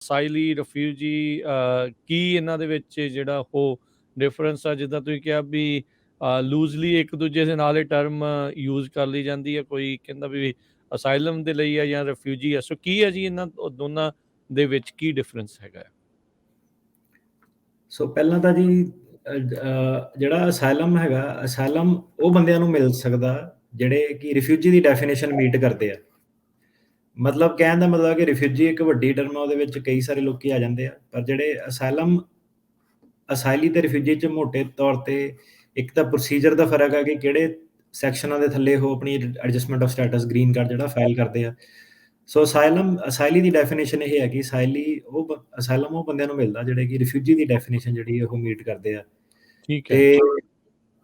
ਅਸਾਈਲੀ, refugee ਕੀ ਇਹਨਾਂ ਦੇ ਵਿੱਚ ਜਿਹੜਾ ਉਹ ਡਿਫਰੈਂਸ ਆ? ਜਿੱਦਾਂ ਤੁਸੀਂ ਕਿਹਾ ਵੀ ਲੂਜ਼ਲੀ ਇੱਕ ਦੂਜੇ ਦੇ ਨਾਲ ਇਹ ਟਰਮ ਯੂਜ਼ ਕਰ ਲਈ ਜਾਂਦੀ ਹੈ। ਕੋਈ ਕਹਿੰਦਾ ਵੀ ਅਸਾਈਲਮ ਦੇ ਲਈ ਆ ਜਾਂ ਰਿਫਿਊਜੀ ਆ। ਸੋ ਕੀ ਹੈ ਜੀ ਇਹਨਾਂ ਦੋਨਾਂ ਦੇ ਵਿੱਚ ਕੀ ਡਿਫਰੈਂਸ ਹੈਗਾ? ਸੋ ਪਹਿਲਾਂ ਤਾਂ ਜੀ ਜਿਹੜਾ ਅਸਾਈਲਮ ਹੈਗਾ, ਅਸਾਈਲਮ ਉਹ ਬੰਦਿਆਂ ਨੂੰ ਮਿਲ ਸਕਦਾ ਜਿਹੜੇ ਕਿ ਰਿਫਿਊਜੀ ਦੀ ਡੈਫੀਨੇਸ਼ਨ ਮੀਟ ਕਰਦੇ ਆ। ਮਤਲਬ ਕਹਿਣ ਦਾ ਮਤਲਬ ਕਿ ਰਿਫਿਊਜੀ ਇੱਕ ਵੱਡੀ ਟਰਮ ਆ, ਉਹਦੇ ਵਿੱਚ ਕਈ ਸਾਰੇ ਲੋਕੀ ਆ ਜਾਂਦੇ ਆ। ਪਰ ਜਿਹੜੇ ਅਸਾਈਲੀ ਤੇ ਰਿਫਿਊਜੀ 'ਚ ਮੋਟੇ ਤੌਰ ਤੇ ਇੱਕ ਤਾਂ ਪ੍ਰੋਸੀਜਰ ਦਾ ਫਰਕ ਆ ਕਿ ਕਿਹੜੇ ਸੈਕਸ਼ਨਾਂ ਦੇ ਥੱਲੇ ਉਹ ਆਪਣੀ adjustment of status green card ਜਿਹੜਾ ਫਾਈਲ ਕਰਦੇ ਆ। ਸੋ ਅਸਾਈਲੀ ਦੀ ਡੈਫੀਨੇਸ਼ਨ ਇਹ ਹੈ ਕਿ ਅਸਾਈਲਮ ਉਹ ਬੰਦਿਆਂ ਨੂੰ ਮਿਲਦਾ ਜਿਹੜੇ ਕਿ ਰਿਫਿਊਜੀ ਦੀ ਡੈਫੀਨੇਸ਼ਨ ਜਿਹੜੀ ਉਹ ਮੀਟ ਕਰਦੇ ਆ। ਠੀਕ ਹੈ। ਤੇ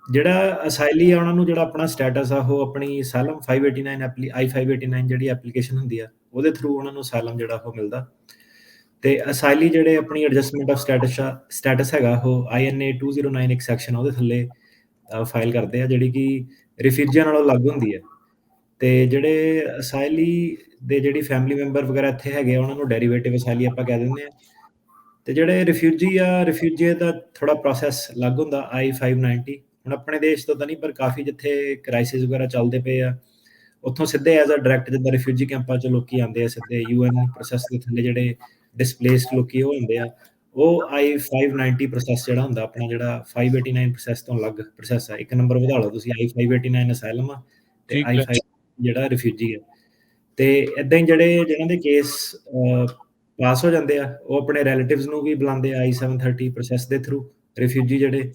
ਜਿਹੜਾ ਅਸਾਈਲੀ ਆ ਉਹਨਾਂ ਨੂੰ ਜਿਹੜਾ ਆਪਣਾ ਸਟੇਟਸ ਆ ਉਹ ਆਪਣੀ ਅਸਾਈਲਮ 589 I-589 ਜਿਹੜੀ ਐਪਲੀਕੇਸ਼ਨ ਹੁੰਦੀ ਆ ਉਹਦੇ ਥਰੂ ਉਹਨਾਂ ਨੂੰ ਅਸਾਈਲਮ ਜਿਹੜਾ ਉਹ ਮਿਲਦਾ। ਤੇ ਅਸਾਈਲੀ ਜਿਹੜੇ ਆਪਣੀ ਐਡਜਸਟਮੈਂਟ ਆਫ ਸਟੇਟਸ ਹੈਗਾ ਉਹ INA 209 ਇੱਕ ਸੈਕਸ਼ਨ ਉਹਦੇ ਥੱਲੇ ਫਾਈਲ ਕਰਦੇ ਆ, ਜਿਹੜੀ ਕਿ ਰਿਫਿਊਜੀਆਂ ਨਾਲੋਂ ਅਲੱਗ ਹੁੰਦੀ ਹੈ। ਤੇ ਜਿਹੜੇ ਅਸਾਈਲੀ ਦੇ ਜਿਹੜੀ ਫੈਮਿਲੀ ਮੈਂਬਰ ਵਗੈਰਾ ਇੱਥੇ ਹੈਗੇ ਆ ਉਹਨਾਂ ਨੂੰ ਡੈਰੀਵੇਟਿਵ ਅਸਾਈਲੀ ਆਪਾਂ ਕਹਿ ਦਿੰਦੇ ਆ। ਤੇ ਜਿਹੜੇ ਰਿਫਿਊਜੀ ਦਾ ਥੋੜਾ ਪ੍ਰੋਸੈਸ ਅਲੱਗ ਹੁੰਦਾ I-590। ਹੁਣ ਆਪਣੇ ਦੇਸ਼ ਤੋਂ ਤਾਂ ਨਹੀਂ, ਪਰ ਕਾਫੀ ਜਿੱਥੇ ਕ੍ਰਾਈਸਿਸ ਵਗੈਰਾ ਚੱਲਦੇ ਪਏ ਆ ਉੱਥੋਂ ਸਿੱਧੇ ਐਜ਼ ਅ ਡਾਇਰੈਕਟ ਜਿੱਦਾਂ ਰਿਫਿਊਜੀ ਕੈਂਪਾਂ 'ਚ ਲੋਕੀ ਆਉਂਦੇ ਆ, ਸਿੱਧੇ UN ਪ੍ਰੋਸੈਸ ਦੇ ਥੱਲੇ ਜਿਹੜੇ ਡਿਸਪਲੇਸਡ ਲੋਕੀ ਉਹ ਹੁੰਦੇ ਆ। ਉਹ I-590 ਪ੍ਰੋਸੈਸ ਜਿਹੜਾ ਹੁੰਦਾ ਆਪਣਾ, ਜਿਹੜਾ 589 ਪ੍ਰੋਸੈਸ ਤੋਂ ਅਲੱਗ ਪ੍ਰੋਸੈਸ ਆ। ਇੱਕ ਨੰਬਰ ਵਧਾ ਲਓ ਤੁਸੀਂ, I-589 ਅਸਾਈਲਮ ਆ ਤੇ I-5 ਜਿਹੜਾ ਰਿਫਿਊਜੀ ਆ। ਤੇ ਇਦਾਂ ਹੀ ਜਿਹਨਾਂ ਦੇ ਕੇਸ ਪਾਸ ਹੋ ਜਾਂਦੇ ਆ ਉਹ ਆਪਣੇ ਰਿਲੇਟਿਵਸ ਨੂੰ ਵੀ ਬੁਲਾਉਂਦੇ ਆ I-730 ਪ੍ਰੋਸੈਸ ਦੇ ਥਰੂ, ਰਿਫਿਊਜੀ ਜਿਹੜੇ।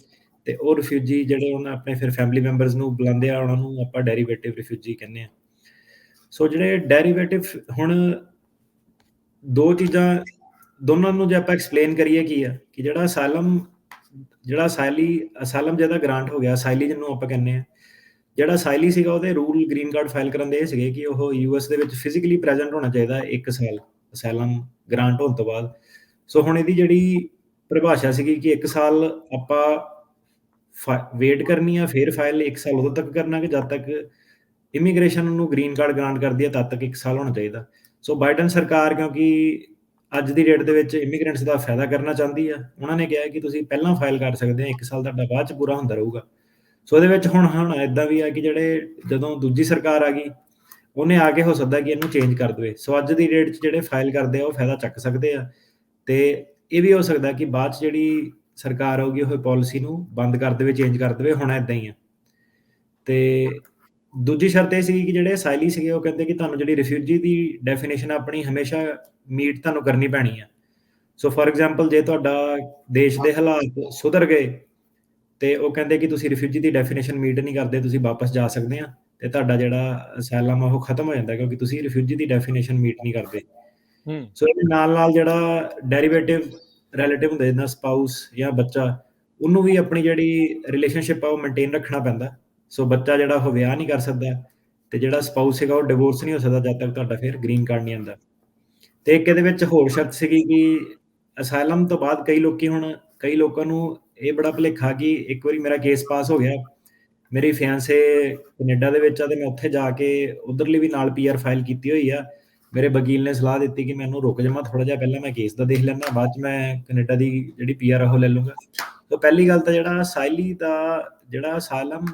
ਤੇ ਉਹ ਰਿਫਿਊਜੀ ਜਿਹੜੇ ਉਹਨਾਂ ਆਪਣੇ ਫਿਰ ਫੈਮਿਲੀ ਮੈਂਬਰਸ ਨੂੰ ਬੁਲਾਉਂਦੇ ਆ, ਉਹਨਾਂ ਨੂੰ ਆਪਾਂ ਡੈਰੀਵੇਟਿਵ ਰਿਫਿਊਜੀ ਕਹਿੰਦੇ ਆ। ਸੋ ਜਿਹੜੇ ਡੈਰੀਵੇਟਿਵ, ਹੁਣ ਦੋ ਚੀਜ਼ਾਂ ਦੋਨਾਂ ਨੂੰ ਜੇ ਆਪਾਂ ਐਕਸਪਲੇਨ ਕਰੀਏ ਕੀ ਆ ਕਿ ਜਿਹੜਾ ਅਸਾਈਲਮ ਜਿਹਦਾ ਗ੍ਰਾਂਟ ਹੋ ਗਿਆ, ਅਸਾਈਲੀ ਜਿਹਨੂੰ ਆਪਾਂ ਕਹਿੰਦੇ ਆ, ਜਿਹੜਾ ਅਸਾਈਲੀ ਸੀਗਾ ਉਹਦੇ ਰੂਲ ਗ੍ਰੀਨ ਕਾਰਡ ਫਾਈਲ ਕਰਨ ਦੇ ਇਹ ਸੀਗੇ ਕਿ ਉਹ US ਦੇ ਵਿੱਚ ਫਿਜ਼ੀਕਲੀ ਪ੍ਰੈਜ਼ੈਂਟ ਹੋਣਾ ਚਾਹੀਦਾ 1 ਸਾਲ ਅਸਾਈਲਮ ਗ੍ਰਾਂਟ ਹੋਣ ਤੋਂ ਬਾਅਦ। ਸੋ ਹੁਣ ਇਹਦੀ ਜਿਹੜੀ ਪਰਿਭਾਸ਼ਾ ਸੀਗੀ ਕਿ 1 ਸਾਲ ਆਪਾਂ ਵੇਟ ਕਰਨੀ ਆ, ਫਿਰ ਫਾਈਲ 1 ਸਾਲ ਉਦੋਂ ਤੱਕ ਕਰਨਾ ਕਿ ਜਦ ਤੱਕ ਇਮੀਗ੍ਰੇਸ਼ਨ ਨੂੰ ਗ੍ਰੀਨ ਕਾਰਡ ਗ੍ਰਾਂਟ ਕਰਦੀ ਹੈ, ਤਦ ਤੱਕ 1 ਸਾਲ ਹੋਣਾ ਚਾਹੀਦਾ। ਸੋ ਬਾਈਡਨ ਸਰਕਾਰ ਕਿਉਂਕਿ ਅੱਜ ਦੀ ਡੇਟ ਦੇ ਵਿੱਚ ਇਮੀਗ੍ਰੈਂਟਸ ਦਾ ਫਾਇਦਾ ਕਰਨਾ ਚਾਹੁੰਦੀ ਆ, ਉਹਨਾਂ ਨੇ ਕਿਹਾ ਕਿ ਤੁਸੀਂ ਪਹਿਲਾਂ ਫਾਈਲ ਕਰ ਸਕਦੇ ਆ, 1 ਸਾਲ ਤੁਹਾਡਾ ਬਾਅਦ 'ਚ ਪੂਰਾ ਹੁੰਦਾ ਰਹੂਗਾ। ਸੋ ਇਹਦੇ ਵਿੱਚ ਹੁਣ ਇੱਦਾਂ ਵੀ ਆ ਕਿ ਜਦੋਂ ਦੂਜੀ ਸਰਕਾਰ ਆ ਗਈ ਉਹਨੇ ਆ ਕੇ ਹੋ ਸਕਦਾ ਕਿ ਇਹਨੂੰ ਚੇਂਜ ਕਰ ਦੇਵੇ। ਸੋ ਅੱਜ ਦੀ ਡੇਟ 'ਚ ਜਿਹੜੇ ਫਾਈਲ ਕਰਦੇ ਆ ਉਹ ਫਾਇਦਾ ਚੱਕ ਸਕਦੇ ਆ। ਤੇ ਇਹ ਵੀ ਹੋ ਸਕਦਾ ਕਿ ਬਾਅਦ 'ਚ ਜਿਹੜੀ ਸਰਕਾਰ ਆਊਗੀ ਉਹ ਪਾਲਿਸੀ ਨੂੰ ਬੰਦ ਕਰ ਦੇਵੇ, ਚੇਂਜ ਕਰ ਦੇਵੇ। ਹੁਣ ਇੱਦਾਂ ਹੀ ਆ। ਤੇ ਦੂਜੀ ਸ਼ਰਤ ਇਹ ਸੀਗੀ ਕਿ ਜਿਹੜੇ ਅਸਾਈਲੀ ਸੀਗੇ ਉਹ ਕਹਿੰਦੇ ਕਿ ਤੁਹਾਨੂੰ ਜਿਹੜੀ ਰਿਫਿਊਜੀ ਦੀ ਡੈਫੀਨੇਸ਼ਨ ਆਪਣੀ ਹਮੇਸ਼ਾ ਮੀਟ ਤੁਹਾਨੂੰ ਕਰਨੀ ਪੈਣੀ ਆ। ਸੋ ਫੋਰ ਐਗਜ਼ਾਮਪਲ ਜੇ ਤੁਹਾਡਾ ਦੇਸ਼ ਦੇ ਹਾਲਾਤ ਸੁਧਰ ਗਏ ਤੇ ਉਹ ਕਹਿੰਦੇ ਕਿ ਤੁਸੀਂ ਰਿਫਿਊਜੀ ਦੀ ਡੈਫੀਨੇਸ਼ਨ ਮੀਟ ਨਹੀਂ ਕਰਦੇ, ਤੁਸੀਂ ਵਾਪਸ ਜਾ ਸਕਦੇ ਆ ਤੇ ਤੁਹਾਡਾ ਜਿਹੜਾ ਅਸਾਈਲਮ ਆ ਉਹ ਖਤਮ ਹੋ ਜਾਂਦਾ ਕਿਉਂਕਿ ਤੁਸੀਂ ਰਿਫਿਊਜੀ ਦੀ ਡੈਫੀਨੇਸ਼ਨ ਮੀਟ ਨਹੀਂ ਕਰਦੇ। ਸੋ ਇਹਦੇ ਨਾਲ ਜਿਹੜਾ ਡੈਰੀਵੇਟਿਵ ਰਿਲੇਟਿਵ ਹੁੰਦੇ ਜਿੱਦਾਂ ਸਪਾਊਸ ਜਾਂ ਬੱਚਾ, ਉਹਨੂੰ ਵੀ ਆਪਣੀ ਜਿਹੜੀ ਰਿਲੇਸ਼ਨਸ਼ਿਪ ਆ ਉਹ ਮੇਨਟੇਨ ਰੱਖਣਾ ਪੈਂਦਾ। ਸੋ ਬੱਚਾ ਜਿਹੜਾ ਉਹ ਵਿਆਹ ਨਹੀਂ ਕਰ ਸਕਦਾ ਤੇ ਜਿਹੜਾ ਸਪਾਊਸ ਹੈਗਾ ਉਹ ਡਿਵੋਰਸ ਨਹੀਂ ਹੋ ਸਕਦਾ ਜਦ ਤੱਕ ਤੁਹਾਡਾ ਫਿਰ ਗ੍ਰੀਨ ਕਾਰਡ ਨਹੀਂ ਆਉਂਦਾ। ਤੇ ਇੱਕ ਇਹਦੇ ਵਿੱਚ ਹੋਰ ਸ਼ਰਤ ਸੀਗੀ ਕਿ ਅਸਾਈਲਮ ਤੋਂ ਬਾਅਦ ਕਈ ਲੋਕਾਂ ਨੂੰ ਇਹ ਬੜਾ ਭੁਲੇਖਾ ਕਿ ਇੱਕ ਵਾਰੀ ਮੇਰਾ ਕੇਸ ਪਾਸ ਹੋ ਗਿਆ, ਮੇਰੀ ਫਿਆਂਸੇ ਕੈਨੇਡਾ ਦੇ ਵਿੱਚ ਆ ਤੇ ਮੈਂ ਉੱਥੇ ਜਾ ਕੇ ਉਧਰਲੀ ਵੀ ਨਾਲ PR ਫਾਈਲ ਕੀਤੀ ਹੋਈ ਆ। ਮੇਰੇ ਵਕੀਲ ਨੇ ਸਲਾਹ ਦਿੱਤੀ ਕਿ ਮੈਨੂੰ ਰੁਕ ਜਾਵਾਂ ਥੋੜਾ ਜਿਹਾ, ਪਹਿਲਾਂ ਮੈਂ ਕੇਸ ਦਾ ਦੇਖ ਲੈਣਾ, ਬਾਅਦ 'ਚ ਮੈਂ ਕੈਨੇਡਾ ਦੀ ਜਿਹੜੀ PR ਆ ਉਹ ਲੈ ਲੂੰਗਾ। ਤਾਂ ਪਹਿਲੀ ਗੱਲ ਤਾਂ ਜਿਹੜਾ ਅਸਾਈਲੀ ਦਾ ਜਿਹੜਾ ਅਸਾਈਲਮ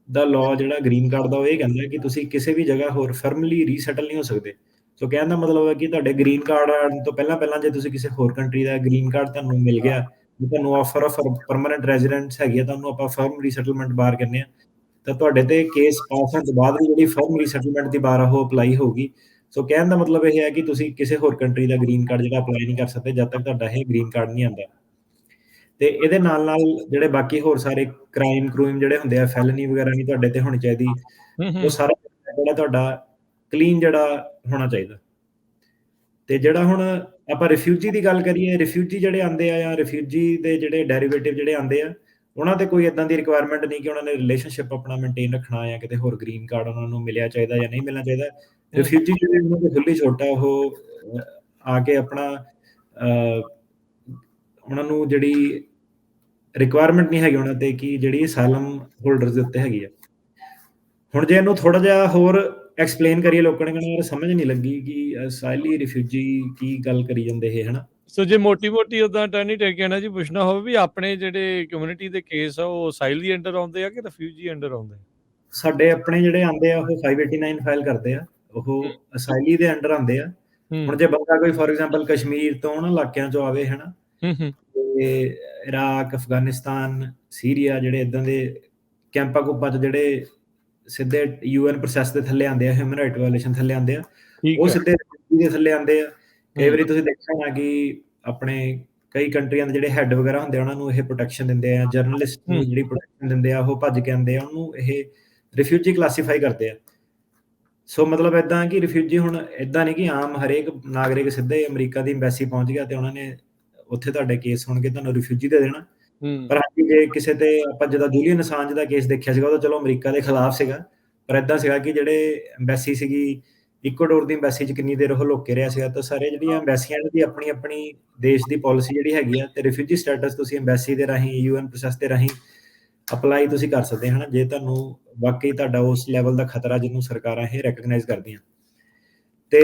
ਦਾ ਲਾਅ ਜਿਹੜਾ ਗ੍ਰੀਨ ਕਾਰਡ ਦਾ ਉਹ ਇਹ ਕਹਿੰਦਾ ਕਿ ਤੁਸੀਂ ਕਿਸੇ ਵੀ ਜਗ੍ਹਾ ਹੋਰ ਫਰਮਲੀ ਰੀਸੈਟਲ ਨਹੀਂ ਹੋ ਸਕਦੇ। ਸੋ ਕਹਿਣ ਦਾ ਮਤਲਬ ਹੈ ਕਿ ਤੁਹਾਡੇ ਗ੍ਰੀਨ ਕਾਰਡ ਆਉਣ ਤੋਂ ਪਹਿਲਾਂ ਜੇ ਤੁਸੀਂ ਕਿਸੇ ਹੋਰ ਕੰਟਰੀ ਦਾ ਗ੍ਰੀਨ ਕਾਰਡ ਤੁਹਾਨੂੰ ਮਿਲ ਗਿਆ, ਤੁਹਾਨੂੰ ਆਫਰ ਆਫ ਪਰਮਾਨੈਂਟ ਰੈਜ਼ੀਡੈਂਸ ਹੈਗੀ ਆ, ਤੁਹਾਨੂੰ ਆਪਾਂ ਫਰਮ ਰੀਸੈਟਲਮੈਂਟ ਬਾਰ ਕਹਿੰਦੇ ਆ, ਤਾਂ ਤੁਹਾਡੇ ਤੇ ਕੇਸ ਪਾਸ ਹੋਣ ਤੋਂ ਬਾਅਦ ਵੀ ਜਿਹੜੀ ਫਰਮ ਰੀਸੈਟਲਮੈਂਟ ਦੀ ਬਾਰ ਉਹ ਅਪਲਾਈ ਹੋਊਗੀ। ਸੋ ਕਹਿਣ ਦਾ ਮਤਲਬ ਇਹ ਹੈ ਕਿ ਤੁਸੀਂ ਕਿਸੇ ਹੋਰ ਕੰਟਰੀ ਦਾ ਗ੍ਰੀਨ ਕਾਰਡ ਜਿਹੜਾ ਅਪਲਾਈ ਨਹੀਂ ਕਰ ਸਕਦੇ ਜਦ ਤੱਕ ਤੁਹਾਡਾ ਇਹ ਗ੍ਰੀਨ ਕਾਰਡ ਨਹੀਂ ਆਉਂਦਾ। ਤੇ ਇਹਦੇ ਨਾਲ ਜਿਹੜੇ ਬਾਕੀ ਹੋਰ ਸਾਰੇ ਕ੍ਰਾਈਮ ਜਿਹੜੇ ਹੁੰਦੇ ਆ, ਫੈਲਨੀ ਵਗੈਰਾ ਨਹੀਂ ਤੁਹਾਡੇ ਤੇ ਹੋਣੀ ਚਾਹੀਦੀ। ਉਹ ਸਾਰਾ ਜਿਹੜਾ ਤੁਹਾਡਾ ਕਲੀਨ ਜਿਹੜਾ ਹੋਣਾ ਚਾਹੀਦਾ। ਤੇ ਜਿਹੜਾ ਹੁਣ ਆਪਾਂ ਰਿਫਿਊਜੀ ਦੀ ਗੱਲ ਕਰੀਏ, ਰਿਫਿਊਜੀ ਜਿਹੜੇ ਆਉਂਦੇ ਆ ਜਾਂ ਰਿਫਿਊਜੀ ਦੇ ਜਿਹੜੇ ਡੈਰੀਵੇਟਿਵ ਜਿਹੜੇ ਆਉਂਦੇ ਆ, ਉਹਨਾਂ ਤੇ ਕੋਈ ਇਦਾਂ ਦੀ ਰਿਕੁਆਇਰਮੈਂਟ ਨਹੀਂ ਕਿ ਉਹਨਾਂ ਨੇ ਰਿਲੇਸ਼ਨਸ਼ਿਪ ਆਪਣਾ ਮੇਨਟੇਨ ਰੱਖਣਾ ਜਾਂ ਕਿਤੇ ਹੋਰ ਗ੍ਰੀਨ ਕਾਰਡ ਉਹਨਾਂ ਨੂੰ ਮਿਲਿਆ ਚਾਹੀਦਾ ਜਾਂ ਨਹੀਂ ਮਿਲਣਾ ਚਾਹੀਦਾ। ਰਿਫਿਊਜੀ ਜਿਹੜੇ ਉਹਨਾਂ ਦੇ ਖੁੱਲੀ ਛੋਟਾ ਉਹ ਆ ਕੇ ਆਪਣਾ ਉਹਨਾਂ ਨੂੰ ਜਿਹੜੀ ਰਿਕੁਆਇਰਮੈਂਟ ਨਹੀਂ ਹੈਗੀ ਉਹਨਾਂ ਤੇ ਕਿ ਜਿਹੜੀ ਅਸਾਈਲਮ ਹੋਲਡਰਸ ਦੇ ਉੱਤੇ ਹੈਗੀ ਆ। ਹੁਣ ਜੇ ਇਹਨੂੰ ਥੋੜਾ ਜਿਹਾ ਹੋਰ ਐਕਸਪਲੇਨ ਕਰੀਏ, ਲੋਕਾਂ ਨੇ ਕਹਿਣਾ ਯਾਰ ਸਮਝ ਨਹੀਂ ਲੱਗੀ ਕਿ ਅਸਾਈਲੀ ਰਿਫਿਊਜੀ ਕੀ ਗੱਲ ਕਰੀ ਜਾਂਦੇ ਇਹ, ਹਨਾ। ਸੋ ਜੇ ਮੋਟੀ-ਮੋਟੀ ਓਦਾਂ ਟਰਨੀ ਟੇਕਿਆਣਾ ਜੀ ਪੁੱਛਣਾ ਹੋਵੇ ਵੀ ਆਪਣੇ ਜਿਹੜੇ ਕਮਿਊਨਿਟੀ ਦੇ ਕੇਸ ਆ ਉਹ ਅਸਾਈਲੀ ਅੰਡਰ ਆਉਂਦੇ ਆ ਕਿ ਰਿਫਿਊਜੀ ਅੰਡਰ ਆਉਂਦੇ ਆ? ਸਾਡੇ ਆਪਣੇ ਜਿਹੜੇ ਆਉਂਦੇ ਆ ਉਹ 589 ਫਾਈਲ ਕਰਦੇ ਆ, ਹੂੰ, ਉਹ ਅਸਾਈਲੀ ਦੇ ਅੰਡਰ ਆਉਂਦੇ ਆ। ਹੁਣ ਹੂੰ, ਜੇ ਬੰਦਾ ਕੋਈ ਫੋਰ ਐਗਜ਼ਾਮਪਲ ਕਸ਼ਮੀਰ ਤੋਂ ਉਹਨਾਂ ਇਲਾਕਿਆਂ ਚੋਂ ਆਵੇ ਹਨਾ, ਹੂੰ, ਹੂੰ, ਤੇ ਇਰਾਕ, ਅਫਗਾਨਿਸਤਾਨ, ਸੀਰੀਆ ਜਿਹੜੇ ਇਦਾਂ ਦੇ ਕੈਂਪਾਂ ਕੂਪਾਂ 'ਚ ਜਿਹੜੇ ਸਿੱਧੇ ਯੂਐਨ ਪ੍ਰੋਸੈਸ ਦੇ ਥੱਲੇ ਆਉਂਦੇ ਆ, ਹਿਊਮਨ ਰਾਈਟ ਵਾਇਓਲੇਸ਼ਨ ਥੱਲੇ ਆਉਂਦੇ ਆ, ਠੀਕ ਉਹ ਹੈ। ਸਿੱਧੇ refugee ਦੇ ਥੱਲੇ ਆਉਂਦੇ ਆ। ਕਈ ਹੂੰ, ਵਾਰੀ ਤੁਸੀਂ ਦੇਖਿਆ ਹੋਣਾ ਕਿ ਆਪਣੇ ਕਈ ਕੰਟਰੀਆਂ ਦੇ ਜਿਹੜੇ ਹੈਡ ਵਗੈਰਾ ਹੁੰਦੇ ਆ ਉਹਨਾਂ ਨੂੰ ਇਹ ਪ੍ਰੋਟੈਕਸ਼ਨ ਦਿੰਦੇ ਆ, ਜਰਨਲਿਸਟ ਹੂੰ, ਨੂੰ ਜਿਹੜੀ ਪ੍ਰੋਟੈਕਸ਼ਨ ਦਿੰਦੇ ਆ ਉਹ ਭੱਜ ਕੇ ਆਉਂਦੇ ਆ, ਉਹਨੂੰ ਇਹ ਰਿਫਿਊਜੀ ਕਲਾਸੀਫਾਈ ਕਰਦੇ ਆ। ਸੋ ਮਤਲਬ ਏਦਾਂ ਕਿ ਰਿਫਿਊਜੀ ਹੁਣ ਏਦਾਂ ਨਹੀਂ ਕਿ ਆਮ ਹਰੇਕ ਨਾਗਰਿਕ ਸਿੱਧੇ ਅਮਰੀਕਾ ਦੀ ਐਮਬੈਸੀ ਪਹੁੰਚ ਗਿਆ ਤੇ ਉਹਨਾਂ ਨੇ ਉੱਥੇ ਤੁਹਾਡੇ ਕੇਸ ਸੁਣ ਕੇ ਤੁਹਾਨੂੰ ਰਿਫਿਊਜੀ ਦੇ ਦੇਣਾ। ਹੂੰ, ਪਰ ਹਾਂਜੀ ਜੇ ਕਿਸੇ ਤੇ ਆਪਾਂ ਜਦੋਂ ਜੂਲੀਅਨ ਅਸਾਂਜ ਦਾ ਕੇਸ ਦੇਖਿਆ ਸੀਗਾ, ਉਹ ਤਾਂ ਚਲੋ ਅਮਰੀਕਾ ਦੇ ਖਿਲਾਫ ਸੀਗਾ, ਪਰ ਏਦਾਂ ਸੀਗਾ ਕਿ ਜਿਹੜੇ ਐਮਬੈਸੀ ਸੀਗੀ, ਇਕੁਆਡੋਰ ਦੀ ਐਮਬੈਸੀ 'ਚ ਕਿੰਨੀ ਦੇਰ ਉਹ ਲੁੱਕ ਕੇ ਰਿਹਾ ਸੀਗਾ, ਤਾਂ ਸਾਰੇ ਜਿਹੜੀਆਂ ਐਮਬੈਸੀਆਂ ਦੀ ਆਪਣੀ ਦੇਸ਼ ਦੀ ਪਾਲਿਸੀ ਜਿਹੜੀ ਹੈਗੀ ਆ, ਤੇ ਰਿਫਿਊਜੀ ਸਟੇਟਸ ਤੁਸੀਂ ਐਮਬੈਸੀ ਦੇ ਰਾਹੀਂ, ਯੂਐਨ ਪ੍ਰੋਸੈਸ ਦੇ ਰਾਹੀਂ ਅਪਲਾਈ ਤੁਸੀਂ ਕਰ ਸਕਦੇ ਹਨਾ, ਜੇ ਤੁਹਾਨੂੰ ਵਾਕਈ ਤੁਹਾਡਾ ਉਸ ਲੈਵਲ ਦਾ ਖਤਰਾ ਜਿਹਨੂੰ ਸਰਕਾਰਾਂ ਇਹ ਰੈਕਗਨਾਈਜ਼ ਕਰਦੀਆਂ। ਤੇ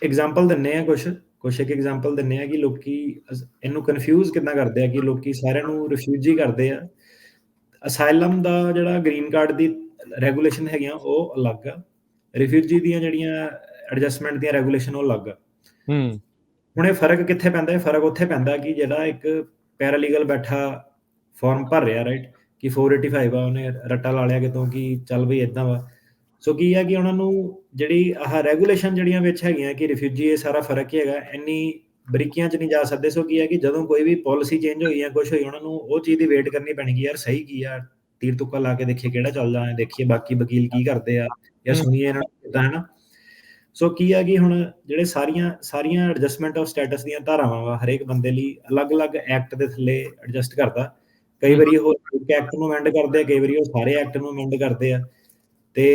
ਐਗਜ਼ਾਮਪਲ ਦਿੰਨੇ ਆ ਕੁਛ ਇੱਕ ਐਗਜ਼ਾਮਪਲ ਦਿੰਨੇ ਆ ਕਿ ਲੋਕੀ ਇਹਨੂੰ ਕਨਫਿਊਜ਼ ਕਿੱਦਾਂ ਕਰਦੇ ਆ ਕਿ ਲੋਕੀ ਸਾਰਿਆਂ ਨੂੰ ਰਿਫਿਊਜੀ ਕਰਦੇ ਆ। ਅਸਾਈਲਮ ਦਾ ਜਿਹੜਾ ਗ੍ਰੀਨ ਕਾਰਡ ਦੀ ਰੈਗੂਲੇਸ਼ਨ ਹੈਗੀਆਂ ਉਹ ਅਲੱਗ ਆ, ਰਿਫਿਊਜੀ ਦੀਆਂ ਜਿਹੜੀਆਂ ਐਡਜਸਟਮੈਂਟ ਦੀਆਂ ਰੈਗੂਲੇਸ਼ਨ ਉਹ ਅਲੱਗ ਆ। ਹੂੰ, ਹੁਣ ਇਹ ਫਰਕ ਕਿੱਥੇ ਪੈਂਦਾ ਹੈ? ਫਰਕ ਉੱਥੇ ਪੈਂਦਾ ਕਿ ਜਿਹੜਾ ਇੱਕ ਪੈਰਾਲੀਗਲ ਬੈਠਾ ਫਾਰਮ ਭਰ ਰਿਹਾ ਰਾਈਟ, ਕਿ 485 ਆ, ਉਹਨੇ ਰੱਟਾ ਲਾ ਲਿਆ ਕਿਤੋਂ ਕਿ ਚੱਲ ਬਈ ਏਦਾਂ ਵਾ। ਸੋ ਕੀ ਆ ਕਿ ਉਹਨਾਂ ਨੂੰ ਜਿਹੜੀ ਆਹ ਰੈਗੂਲੇਸ਼ਨ ਜਿਹੜੀਆਂ ਵਿੱਚ ਹੈਗੀਆਂ ਕਿ ਰਿਫਿਊਜੀ ਇਹ ਸਾਰਾ ਫਰਕ ਹੀ ਹੈਗਾ, ਇੰਨੀ ਬਰੀਕੀਆਂ 'ਚ ਨਹੀਂ ਜਾ ਸਕਦੇ। ਸੋ ਕੀ ਆ ਕਿ ਜਦੋਂ ਕੋਈ ਵੀ ਪਾਲਿਸੀ ਚੇਂਜ ਹੋਈ ਜਾਂ ਕੁਛ ਹੋਈ, ਉਹਨਾਂ ਨੂੰ ਉਹ ਚੀਜ਼ ਦੀ ਵੇਟ ਕਰਨੀ ਪੈਣੀ ਕਿ ਯਾਰ ਸਹੀ ਕੀ ਆ, ਤੀਰ ਤੁੱਕਾ ਲਾ ਕੇ ਦੇਖੀਏ ਕਿਹੜਾ ਚੱਲਦਾ ਹੈ, ਦੇਖੀਏ ਬਾਕੀ ਵਕੀਲ ਕੀ ਕਰਦੇ ਆ, ਜਾਂ ਹੂੰ, ਸੁਣੀਏ ਇਹਨਾਂ ਨੂੰ ਕਿੱਦਾਂ ਹੈ ਨਾ। ਸੋ ਕੀ ਆ ਕਿ ਹੁਣ ਜਿਹੜੇ ਸਾਰੀਆਂ ਐਡਜਸਟਮੈਂਟ ਆਫ ਸਟੇਟਸ ਦੀਆਂ ਧਾਰਾਵਾਂ ਵਾ, ਹਰੇਕ ਬੰਦੇ ਲਈ ਅਲੱਗ-ਅਲੱਗ ਐਕਟ ਦੇ ਥੱਲੇ ਐਡਜਸਟ ਕਰਦਾ। ਕਈ ਹੂੰ, ਵਾਰੀ ਉਹ ਇੱਕ ਐਕਟ ਨੂੰ ਅਮੈਂਡ ਕਰਦੇ ਆ, ਕਈ ਵਾਰੀ ਉਹ ਸਾਰੇ ਐਕਟ ਨੂੰ ਅਮੈਂਡ ਕਰਦੇ ਆ। ਤੇ